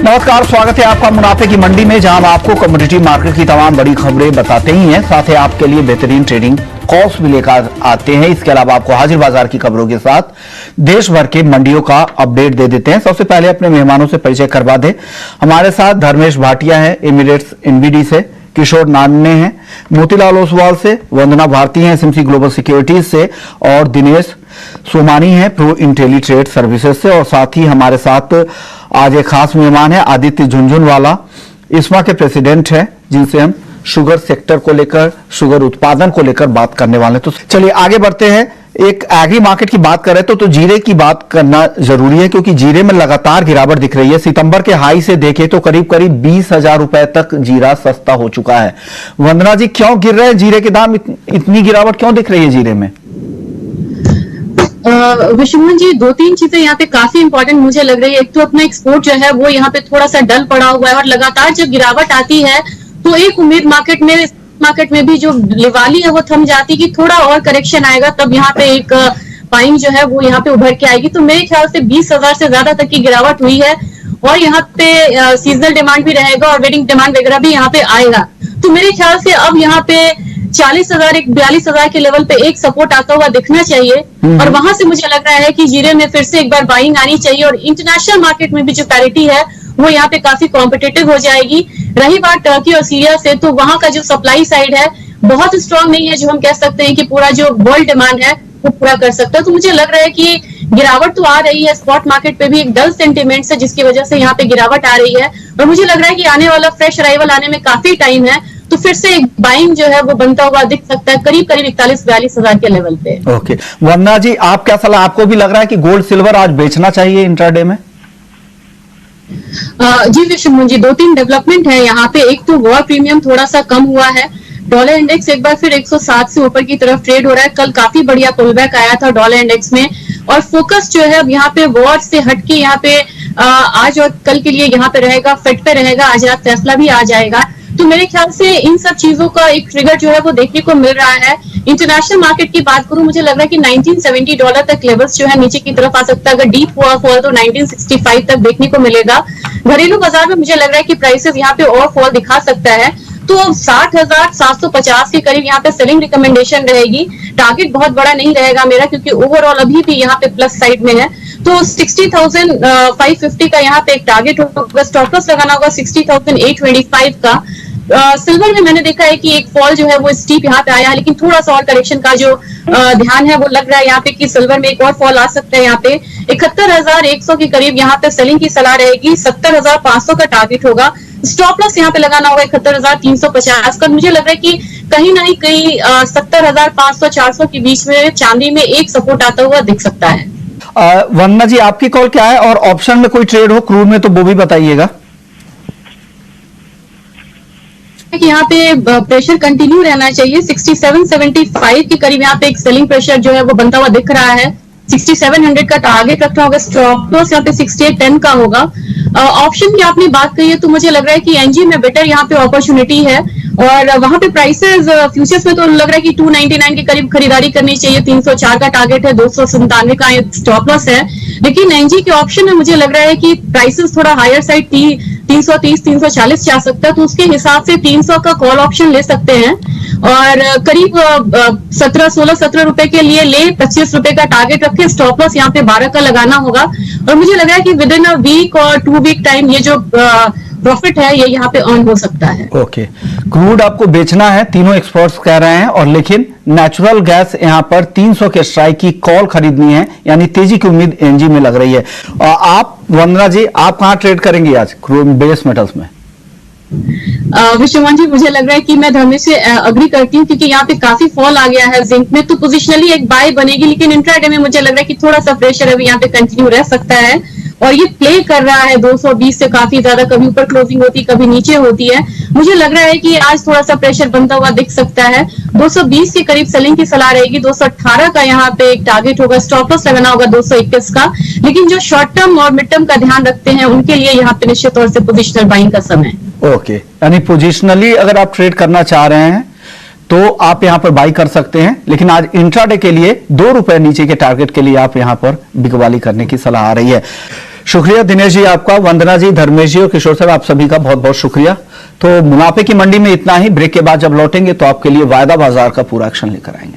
नमस्कार, स्वागत है आपका मुनाफे की मंडी में, जहां हम आपको कमोडिटी मार्केट की तमाम बड़ी खबरें बताते ही हैं, साथ ही आपके लिए बेहतरीन ट्रेडिंग कॉल्स भी लेकर आते हैं। इसके अलावा आपको हाजिर बाजार की खबरों के साथ देश भर के मंडियों का अपडेट दे देते हैं। सबसे पहले अपने मेहमानों से परिचय करवा दें। हमारे साथ धर्मेश भाटिया है एमिरेट्स एनबीडी से, किशोर नान्ने हैं मोतीलाल ओसवाल से, वंदना भारती हैं एसएमसी ग्लोबल सिक्योरिटीज से और दिनेश सोमानी है प्रो इंटेली ट्रेड सर्विसेज से। और साथ ही हमारे साथ आज एक खास मेहमान है आदित्य झुंझुनवाला, इस्मा के प्रेसिडेंट हैं, जिनसे हम शुगर सेक्टर को लेकर, शुगर उत्पादन को लेकर बात करने वाले हैं। तो चलिए आगे बढ़ते हैं। एक एग्री मार्केट की बात करें तो जीरे की बात करना जरूरी है, क्योंकि जीरे में लगातार गिरावट दिख रही है। सितंबर के हाई से देखें तो करीब करीब 20,000 रुपए तक जीरा सस्ता हो चुका है। वंदना जी, क्यों गिर रहे हैं जीरे के दाम? इतनी गिरावट क्यों दिख रही है जीरे में? विश्वमोहन जी, दो तीन चीजें यहाँ पे काफी इंपॉर्टेंट मुझे लग रही है। एक तो अपना एक्सपोर्ट जो है वो यहाँ पे थोड़ा सा डल पड़ा हुआ है, और लगातार जब गिरावट आती है तो एक उम्मीद मार्केट में भी जो लिवाली है वो थम जाती है कि थोड़ा और करेक्शन आएगा, तब यहाँ पे एक बाइंग जो है वो यहाँ पे उभर के आएगी। तो मेरे ख्याल से 20,000 से ज्यादा तक की गिरावट हुई है, और यहाँ पे सीजनल डिमांड भी रहेगा और वेडिंग डिमांड वगैरह भी यहाँ पे आएगा। तो मेरे ख्याल से अब यहाँ पे 40,000 42,000 के लेवल पे एक सपोर्ट आता हुआ दिखना चाहिए, और वहां से मुझे लग रहा है कि जीरे में फिर से एक बार बाइंग आनी चाहिए। और इंटरनेशनल मार्केट में भी जो पैरिटी है वो यहाँ पे काफी कॉम्पिटिटिव हो जाएगी। रही बात टर्की और सीरिया से, तो वहां का जो सप्लाई साइड है बहुत स्ट्रांग नहीं है, जो हम कह सकते हैं कि पूरा जो वर्ल्ड डिमांड है वो पूरा कर सकता है। तो मुझे लग रहा है कि गिरावट तो आ रही है, स्पॉट मार्केट पे भी एक डल सेंटिमेंट है जिसकी वजह से यहाँ पे गिरावट आ रही है, और मुझे लग रहा है कि आने वाला फ्रेश अराइवल आने में काफी टाइम है, तो फिर से एक बाइंग जो है वो बनता हुआ दिख सकता है करीब करीब 41-42,000 के लेवल पे। ओके, वंदना जी, आप क्या सलाह, आपको भी लग रहा है कि गोल्ड सिल्वर आज बेचना चाहिए इंट्राडे में? जी विश्वमोहन जी, दो तीन डेवलपमेंट है यहाँ पे। एक तो वॉर प्रीमियम थोड़ा सा कम हुआ है, डॉलर इंडेक्स एक बार फिर 107 से ऊपर की तरफ ट्रेड हो रहा है। कल काफी बढ़िया पुलबैक आया था डॉलर इंडेक्स में, और फोकस जो है अब यहाँ पे वॉर से हटके यहाँ पे आज और कल के लिए यहाँ पे रहेगा, फेड पे रहेगा, आज रात फैसला भी आ जाएगा। तो मेरे ख्याल से इन सब चीजों का एक ट्रिगर जो है वो देखने को मिल रहा है। इंटरनेशनल मार्केट की बात करूं, मुझे लग रहा है कि $1970 तक लेवल्स जो है नीचे की तरफ आ सकता है। अगर डीप हुआ फॉल तो 1965 तक देखने को मिलेगा। घरेलू बाजार में मुझे लग रहा है कि प्राइसेस यहाँ पे और फॉल दिखा सकता है, तो 60,750 के करीब यहाँ पे सेलिंग रिकमेंडेशन रहेगी। टारगेट बहुत बड़ा नहीं रहेगा मेरा, क्योंकि ओवरऑल अभी भी यहाँ पे प्लस साइड में है। तो 60,550 का यहाँ पे एक टारगेट होगा। स्टॉप लॉस लगाना होगा 60,825 का। सिल्वर में मैंने देखा है कि एक फॉल जो है वो स्टीप यहाँ पे आया है, लेकिन थोड़ा सा और करेक्शन का जो ध्यान है वो लग रहा है यहाँ पे कि सिल्वर में एक और फॉल आ सकता है। यहाँ पे 71,100 के करीब यहाँ पे सेलिंग की सलाह रहेगी। 70,500 का टारगेट होगा। स्टॉप लॉस यहाँ पे लगाना होगा 71,350 का। मुझे लग रहा है कि कहीं ना कहीं 70,500-400 के बीच में चांदी में एक सपोर्ट आता हुआ दिख सकता है। वंदना जी, आपकी कॉल क्या है? और ऑप्शन में कोई ट्रेड हो क्रूड में तो वो भी बताइएगा। कि यहाँ पे प्रेशर कंटिन्यू रहना चाहिए। 6775 के करीब यहाँ पे एक सेलिंग प्रेशर जो है वो बनता हुआ दिख रहा है। 6700 का टारगेट रखना होगा। स्टॉप लॉस यहाँ पे 6810 का होगा। ऑप्शन की आपने बात कही है, तो मुझे लग रहा है कि एनजी में बेटर यहाँ पे अपॉर्चुनिटी है, और वहां पे प्राइसेस फ्यूचर्स में तो लग रहा है कि 299 के करीब खरीदारी करनी चाहिए। 304 का टारगेट है, 297 का स्टॉप लॉस है। लेकिन एनजी के ऑप्शन में मुझे लग रहा है कि प्राइसेस थोड़ा हायर साइड 330-340 जा सकता है, तो उसके हिसाब से 300 का कॉल ऑप्शन ले सकते हैं, और करीब 16 रुपए के लिए ले 25 रुपए का टारगेट रखे। स्टॉप लॉस यहाँ पे 12 का लगाना होगा, और मुझे लग रहा है कि विद इन अ वीक और 2 वीक टाइम ये जो प्रॉफिट है ये यहाँ पे अर्न हो सकता है। ओके, क्रूड आपको बेचना है, तीनों एक्सपर्ट्स कह रहे हैं, और लेकिन नेचुरल गैस यहाँ पर 300 के स्ट्राइक की कॉल खरीदनी है, यानी तेजी की उम्मीद एनजी में लग रही है। और आप वंदना जी, आप कहाँ ट्रेड करेंगे आज क्रूड बेस मेटल्स में? विश्वमोहन जी, मुझे लग रहा है कि मैं धर्मेश से अग्री करती हूँ, क्योंकि यहाँ पे काफी फॉल आ गया है जिंक में, तो पोजिशनली एक बाय बनेगी, लेकिन इंट्राडे में मुझे लग रहा है कि थोड़ा सा प्रेशर अभी यहाँ पे कंटिन्यू रह सकता है, और ये प्ले कर रहा है 220 से काफी ज्यादा। कभी ऊपर क्लोजिंग होती है, कभी नीचे होती है। मुझे लग रहा है कि आज थोड़ा सा प्रेशर बनता हुआ दिख सकता है। 220 के करीब सेलिंग की सलाह रहेगी। 218 का यहाँ पे एक टारगेट होगा। स्टॉप लॉस लगाना होगा 221 का। लेकिन जो शॉर्ट टर्म और मिड टर्म का ध्यान रखते हैं उनके लिए यहाँ पे निश्चित तौर से पोजिशनल बाइंग का समय। ओके, यानी पोजिशनली अगर आप ट्रेड करना चाह रहे हैं तो आप यहां पर बाई कर सकते हैं, लेकिन आज इंट्राडे के लिए 2 रुपए नीचे के टारगेट के लिए आप यहां पर बिकवाली करने की सलाह आ रही है। शुक्रिया दिनेश जी आपका, वंदना जी, धर्मेश जी और किशोर साहब, आप सभी का बहुत बहुत शुक्रिया। तो मुनाफे की मंडी में इतना ही। ब्रेक के बाद जब लौटेंगे तो आपके लिए वायदा बाजार का पूरा एक्शन लेकर आएंगे।